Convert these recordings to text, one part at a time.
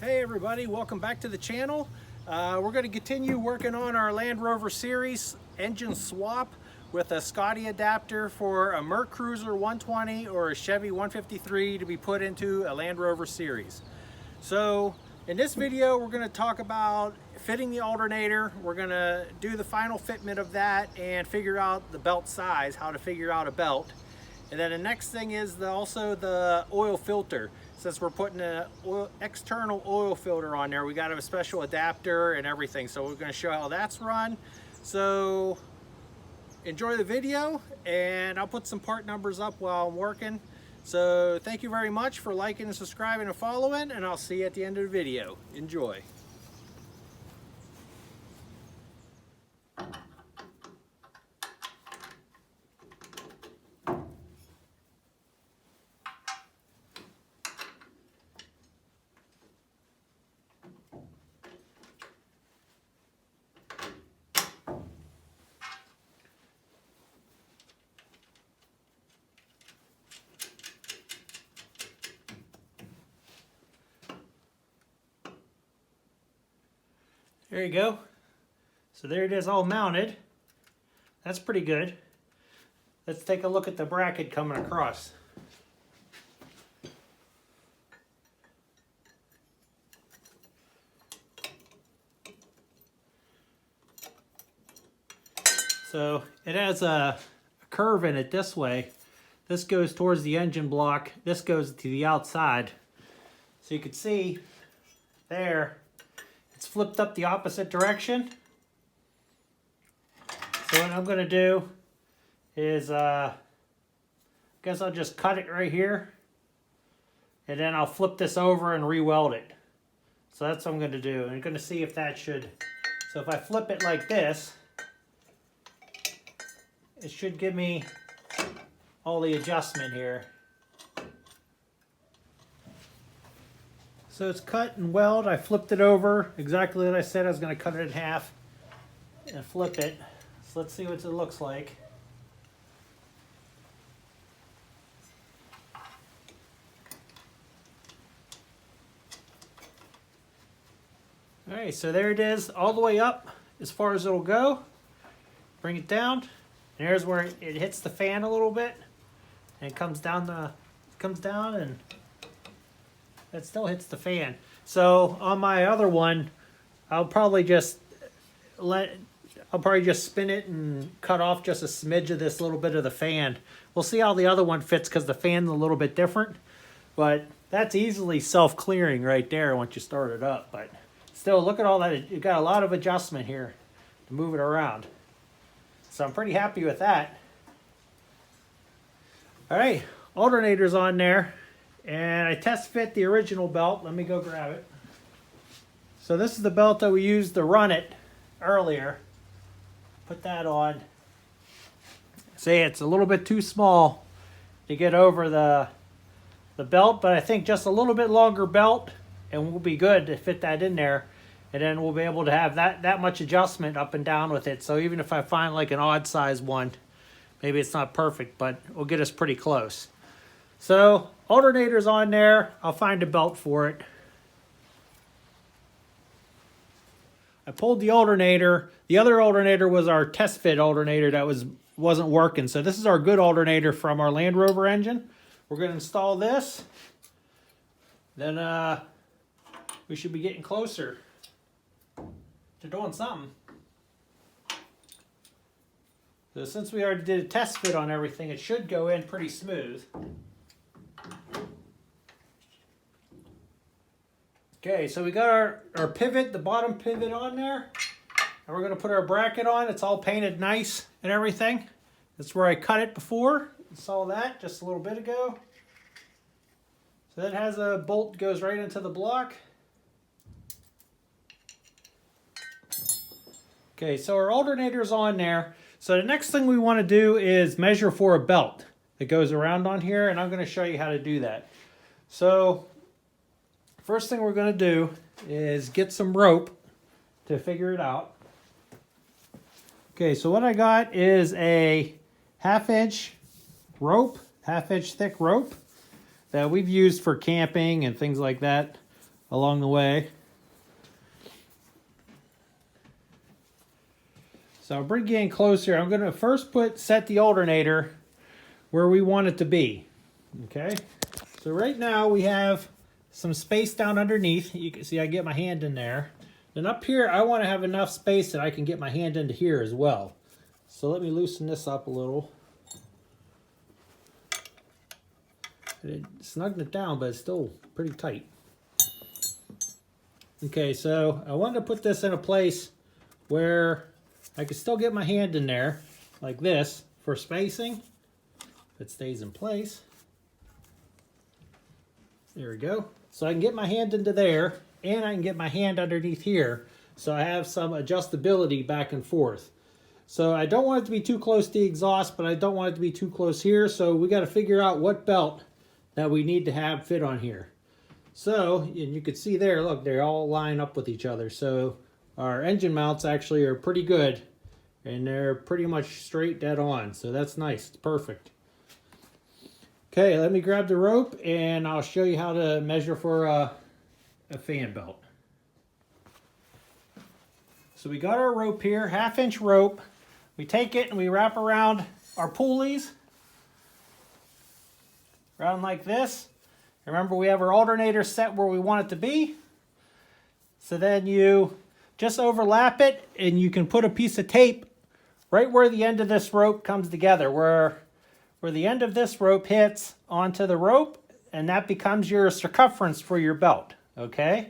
Hey everybody, welcome back to the channel. We're going to continue working on our Land Rover Series engine swap with a Scotty Adapter for a Mercruiser 120 or a Chevy 153 to be put into a Land Rover Series. So in this video we're going to talk about fitting the alternator. We're going to do the final fitment of that and figure out the belt size, how to figure out a belt. And then the next thing is also the oil filter. Since we're putting an external oil filter on there, we got a special adapter and everything. So we're going to show how that's run. So enjoy the video, and I'll put some part numbers up while I'm working. So thank you very much for liking and subscribing and following, and I'll see you at the end of the video. Enjoy. There you go. So there it is, all mounted. That's pretty good. Let's take a look at the bracket coming across. So it has a curve in it this way. This goes towards the engine block. This goes to the outside. So you can see there, it's flipped up the opposite direction. So what I'm going to do is, I guess I'll just cut it right here, and then I'll flip this over and re-weld it. So that's what I'm going to do. And I'm going to see if that should, so if I flip it like this, it should give me all the adjustment here. So it's cut and weld. I flipped it over exactly what I said. I was going to cut it in half and flip it. So let's see what it looks like. All right, so there it is, all the way up as far as it'll go. Bring it down. And there's where it hits the fan a little bit, and it comes down and that still hits the fan. So on my other one, I'll probably just spin it and cut off just a smidge of this little bit of the fan. We'll see how the other one fits because the fan's a little bit different, but that's easily self-clearing right there once you start it up. But still, look at all that. You got a lot of adjustment here to move it around. So I'm pretty happy with that. All right, alternator's on there. And I test fit the original belt. Let me go grab it. So this is the belt that we used to run it earlier. Put that on. See, it's a little bit too small to get over the belt, but I think just a little bit longer belt and we'll be good to fit that in there. And then we'll be able to have that much adjustment up and down with it. So even if I find like an odd size one, maybe it's not perfect, but it'll get us pretty close. So alternator's on there. I'll find a belt for it. I pulled the alternator. The other alternator was our test fit alternator that wasn't working. So this is our good alternator from our Land Rover engine. We're going to install this. Then we should be getting closer to doing something. So since we already did a test fit on everything, it should go in pretty smooth. Okay, so we got our pivot, the bottom pivot on there. And we're going to put our bracket on. It's all painted nice and everything. That's where I cut it before. You saw that just a little bit ago. So that has a bolt goes right into the block. Okay, so our alternator's on there. So the next thing we want to do is measure for a belt that goes around on here, and I'm going to show you how to do that. So first thing we're going to do is get some rope to figure it out. Okay, so what I got is a 1/2 inch rope, 1/2 inch thick rope that we've used for camping and things like that. along the way. So I'll bring you in closer. I'm going to first set the alternator where we want it to be. Okay, so right now we have some space down underneath. You can see I get my hand in there. Then up here I want to have enough space that I can get my hand into here as well. So let me loosen this up a little. It snugged it down, but it's still pretty tight. Okay, so I wanted to put this in a place where I can still get my hand in there, like this, for spacing. If it stays in place. There we go. So I can get my hand into there, and I can get my hand underneath here, so I have some adjustability back and forth. So I don't want it to be too close to the exhaust, but I don't want it to be too close here, so we got to figure out what belt that we need to have fit on here. So, and you can see there, look, they all line up with each other. So our engine mounts actually are pretty good, and they're pretty much straight dead on. So that's nice, it's perfect. Okay, let me grab the rope and I'll show you how to measure for a fan belt. So we got our rope here, 1/2 inch rope. We take it and we wrap around our pulleys, around like this. Remember, we have our alternator set where we want it to be. So then you just overlap it, and you can put a piece of tape right where the end of this rope comes together, where the end of this rope hits onto the rope, and that becomes your circumference for your belt, okay?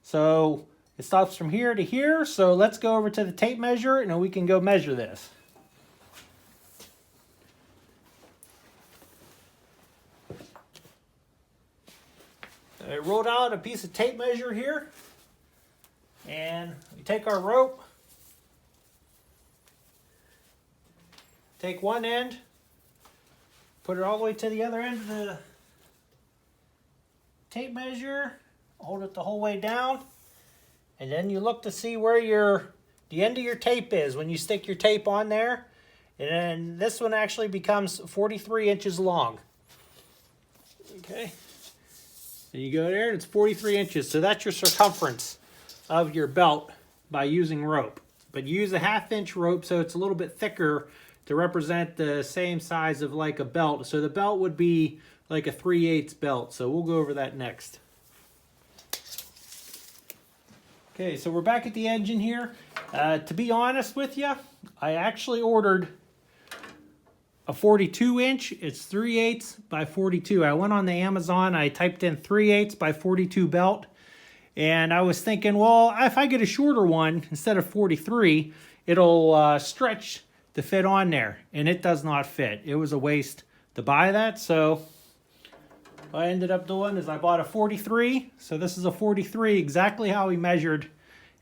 So it stops from here to here, so let's go over to the tape measure, and then we can go measure this. I rolled out a piece of tape measure here, and we take our rope, take one end, put it all the way to the other end of the tape measure, hold it the whole way down, and then you look to see where the end of your tape is when you stick your tape on there. And then this one actually becomes 43 inches long. Okay. And you go there and it's 43 inches. So that's your circumference of your belt by using rope. But you use a 1/2 inch rope, so it's a little bit thicker to represent the same size of like a belt. So the belt would be like a 3/8 belt. So we'll go over that next. Okay, so we're back at the engine here. To be honest with you, I actually ordered a 42 inch. It's 3/8 by 42. I went on the Amazon, I typed in 3/8 by 42 belt, and I was thinking, well, if I get a shorter one instead of 43, it'll stretch to fit on there, and it does not fit. It was a waste to buy that, so what I ended up doing is I bought a 43. So this is a 43, exactly how we measured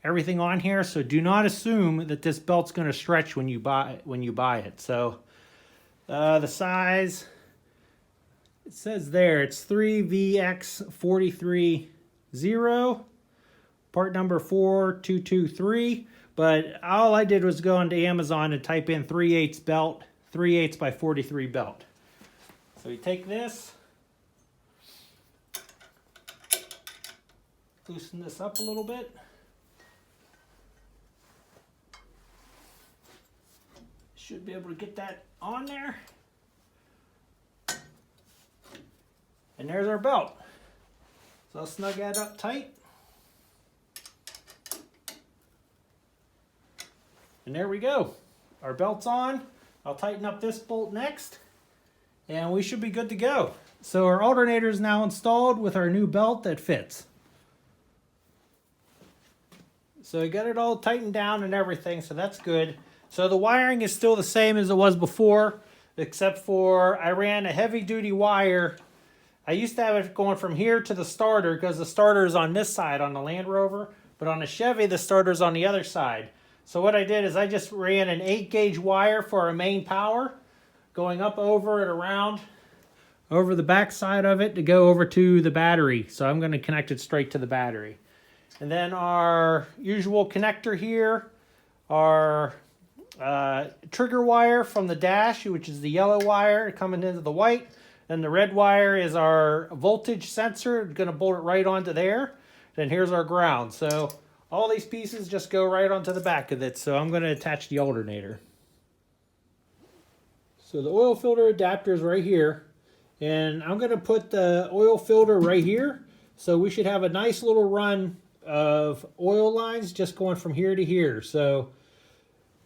everything on here. So do not assume that this belt's going to stretch when you buy it. So the size, it says there, it's 3VX430, part number 4223. But all I did was go onto Amazon and type in 3/8 belt, 3/8 by 43 belt. So you take this, loosen this up a little bit. Should be able to get that on there. And there's our belt. So I'll snug that up tight. And there we go. Our belt's on. I'll tighten up this bolt next, and we should be good to go. So our alternator is now installed with our new belt that fits. So we got it all tightened down and everything, so that's good. So the wiring is still the same as it was before, except for I ran a heavy duty wire. I used to have it going from here to the starter because the starter is on this side on the Land Rover, but on the Chevy the starter is on the other side. So what I did is I just ran an 8-gauge wire for our main power, going up over and around over the back side of it to go over to the battery. So I'm going to connect it straight to the battery. And then our usual connector here, our trigger wire from the dash, which is the yellow wire coming into the white. Then the red wire is our voltage sensor. Going to bolt it right onto there. then here's our ground. So all these pieces just go right onto the back of it. So I'm going to attach the alternator. So the oil filter adapter is right here. And I'm going to put the oil filter right here. So we should have a nice little run of oil lines just going from here to here. So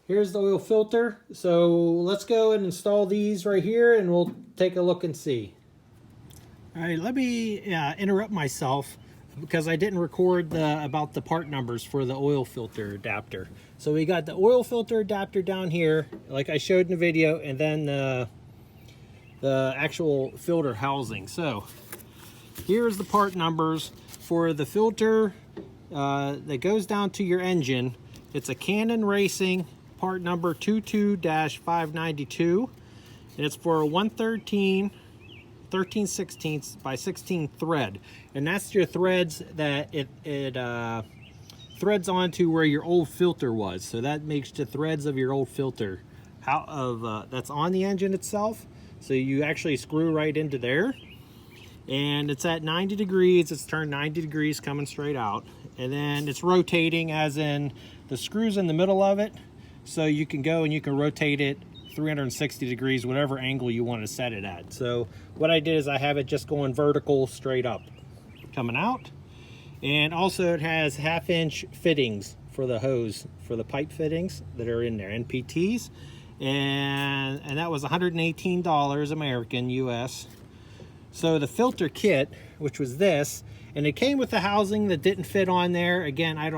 here's the oil filter. So let's go and install these right here and we'll take a look and see. All right, let me interrupt myself because I didn't record about the part numbers for the oil filter adapter. So we got the oil filter adapter down here, like I showed in the video, and then the actual filter housing. So here's the part numbers for the filter that goes down to your engine. It's a Canton Racing part number 22-592, and it's for a 13/16 by 16 thread, and that's your threads that it threads onto where your old filter was. So that makes the threads of your old filter that's on the engine itself. So you actually screw right into there, and it's at 90 degrees. It's turned 90 degrees coming straight out, and then it's rotating, as in the screws in the middle of it. So you can go and you can rotate it 360 degrees, whatever angle you want to set it at. So what I did is I have it just going vertical straight up coming out. And also it has 1/2-inch fittings for the hose, for the pipe fittings that are in there, NPTs. And that was $118 American, US. So the filter kit, which was this, and it came with the housing that didn't fit on there. Again, I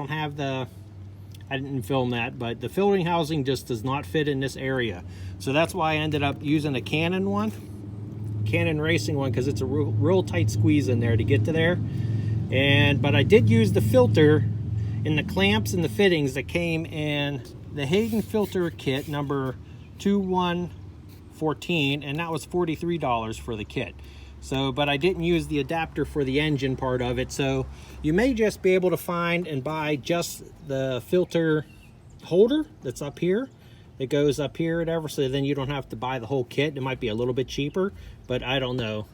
didn't film that, but the filtering housing just does not fit in this area. So that's why I ended up using a Canton Racing one, because it's a real tight squeeze in there to get to there. But I did use the filter in the clamps and the fittings that came in the Hayden filter kit number 2114, and that was $43 for the kit. So, but I didn't use the adapter for the engine part of it. So you may just be able to find and buy just the filter holder that's up here. It goes up here, whatever. So then you don't have to buy the whole kit. It might be a little bit cheaper, but I don't know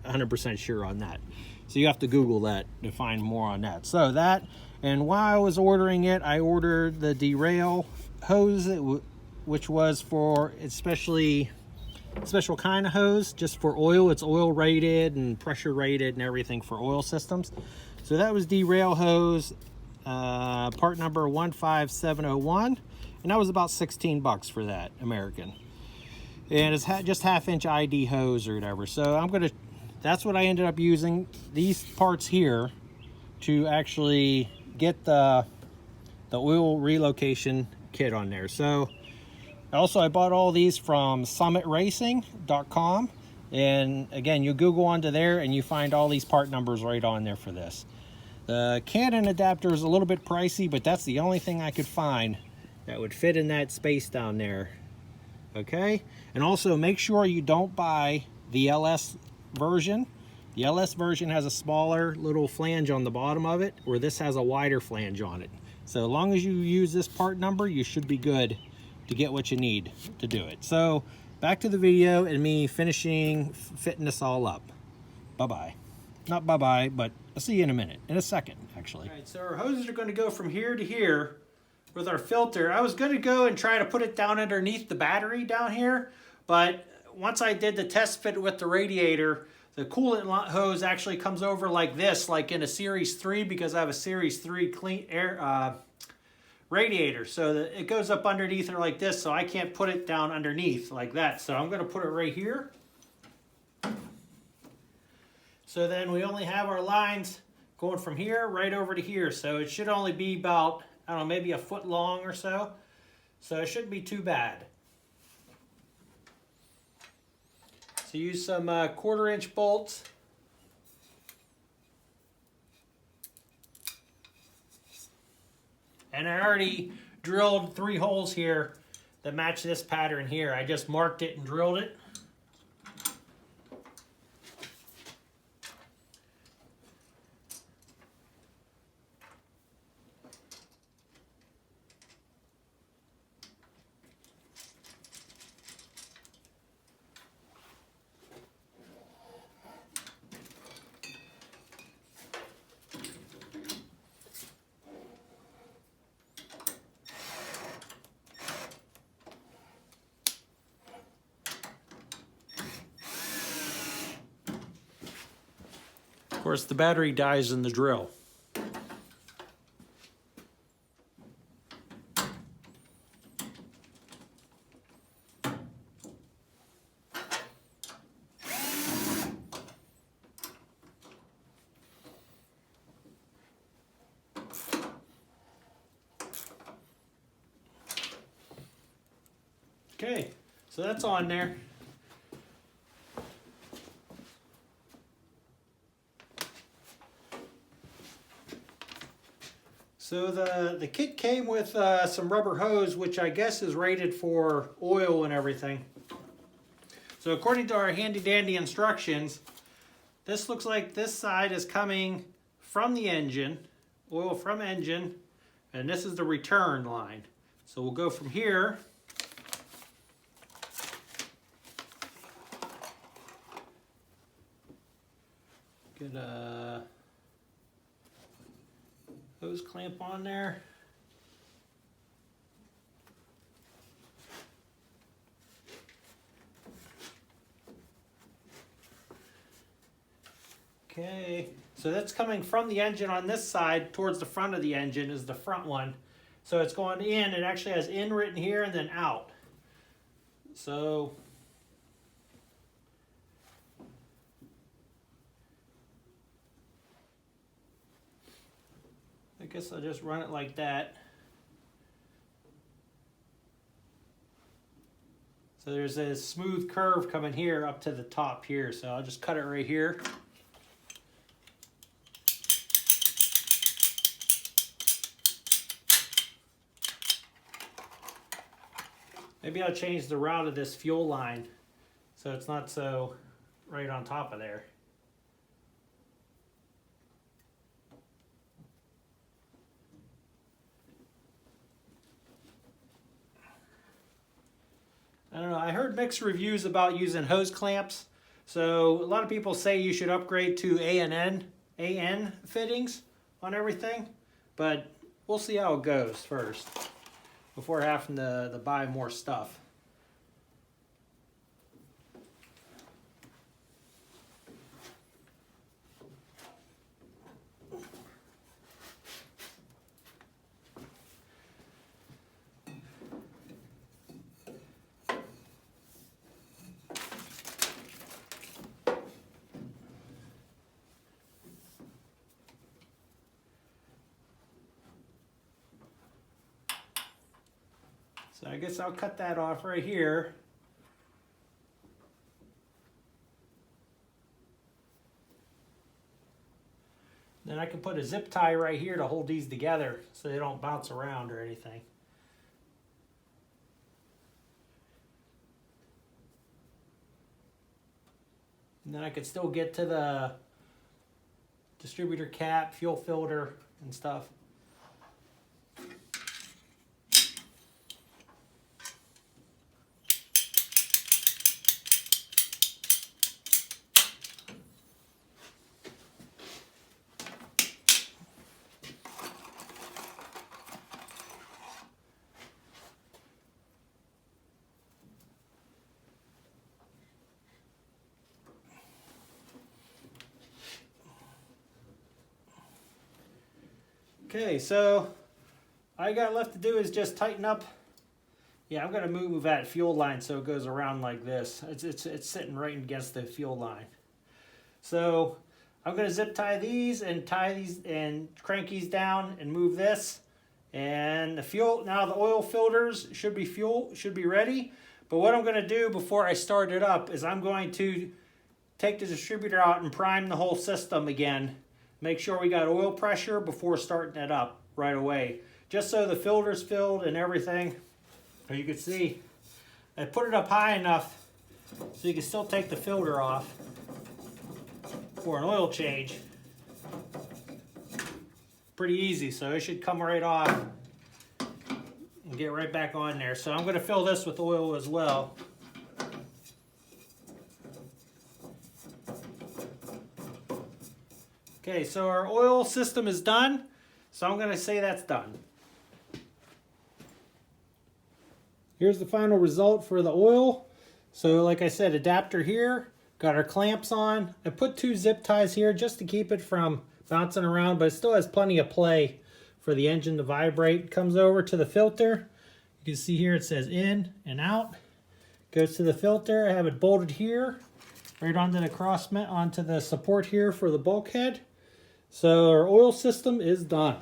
100% sure on that. So you have to Google that to find more on that. So that, and while I was ordering it, I ordered the derail hose, which was for special kind of hose, just for oil. It's oil rated and pressure rated and everything for oil systems. So that was derail hose, part number 15701, and that was about 16 bucks for that, American. And it's just 1/2-inch ID hose or whatever. So that's what I ended up using, these parts here, to actually get the oil relocation kit on there. So also, I bought all these from summitracing.com, and again, you Google onto there and you find all these part numbers right on there for this. The Canton adapter is a little bit pricey, but that's the only thing I could find that would fit in that space down there. Okay, and also make sure you don't buy the LS version. The LS version has a smaller little flange on the bottom of it, where this has a wider flange on it. So as long as you use this part number, you should be good to get what you need to do it. So back to the video and me fitting this all up. Bye-bye. Not bye-bye, but I'll see you in a second, actually. All right, so our hoses are going to go from here to here with our filter. I was going to go and try to put it down underneath the battery down here, but once I did the test fit with the radiator, the coolant hose actually comes over like this, like in a Series 3, because I have a Series 3 clean air radiator. So it goes up underneath it like this, so I can't put it down underneath like that. So I'm going to put it right here. So then we only have our lines going from here right over to here. So it should only be about, I don't know, maybe a foot long or so. So it shouldn't be too bad. So use some 1/4-inch bolts. And I already drilled 3 holes here that match this pattern here. I just marked it and drilled it. course, the battery dies in the drill. Okay, so that's on there. So the kit came with some rubber hose, which I guess is rated for oil and everything. So according to our handy dandy instructions, this looks like this side is coming from the engine, oil from engine, and this is the return line. So we'll go from here. Get a hose clamp on there. Okay, so that's coming from the engine on this side towards the front of the engine is the front one. So it's going in, it actually has in written here and then out. So I guess I'll just run it like that. So there's a smooth curve coming here up to the top here. So I'll just cut it right here. Maybe I'll change the route of this fuel line so it's not so right on top of there. I don't know, I heard mixed reviews about using hose clamps. So a lot of people say you should upgrade to AN fittings on everything, but we'll see how it goes first before having to buy more stuff. So I guess I'll cut that off right here. Then I can put a zip tie right here to hold these together so they don't bounce around or anything. And then I could still get to the distributor cap, fuel filter, and stuff. Okay, so all I got left to do is just tighten up. Yeah, I'm gonna move that fuel line so it goes around like this. It's sitting right against the fuel line. So I'm gonna zip tie these and crank these down and move this. And the fuel, now the oil filters should be ready. But what I'm gonna do before I start it up is I'm going to take the distributor out and prime the whole system again. Make sure we got oil pressure before starting it up right away. Just so the filter's filled and everything. You can see, I put it up high enough so you can still take the filter off for an oil change. Pretty easy, so it should come right off and get right back on there. So I'm gonna fill this with oil as well. Okay, so our oil system is done. So I'm gonna say that's done. Here's the final result for the oil. So like I said, adapter here, Got our clamps on. I put 2 zip ties here just to keep it from bouncing around, but it still has plenty of play for the engine to vibrate. Comes over to the filter. You can see here it says in and out. Goes to the filter. I have it bolted here, right onto the onto the support here for the bulkhead. So our oil system is done.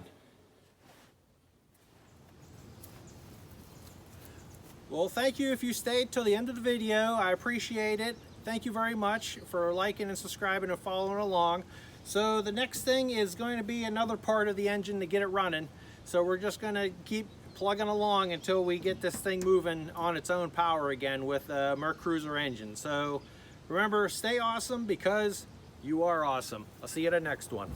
Well, thank you if you stayed till the end of the video. I appreciate it. Thank you very much for liking and subscribing and following along. So the next thing is going to be another part of the engine to get it running. So we're just going to keep plugging along until we get this thing moving on its own power again with a Mercruiser engine. So remember, stay awesome because you are awesome. I'll see you at the next one.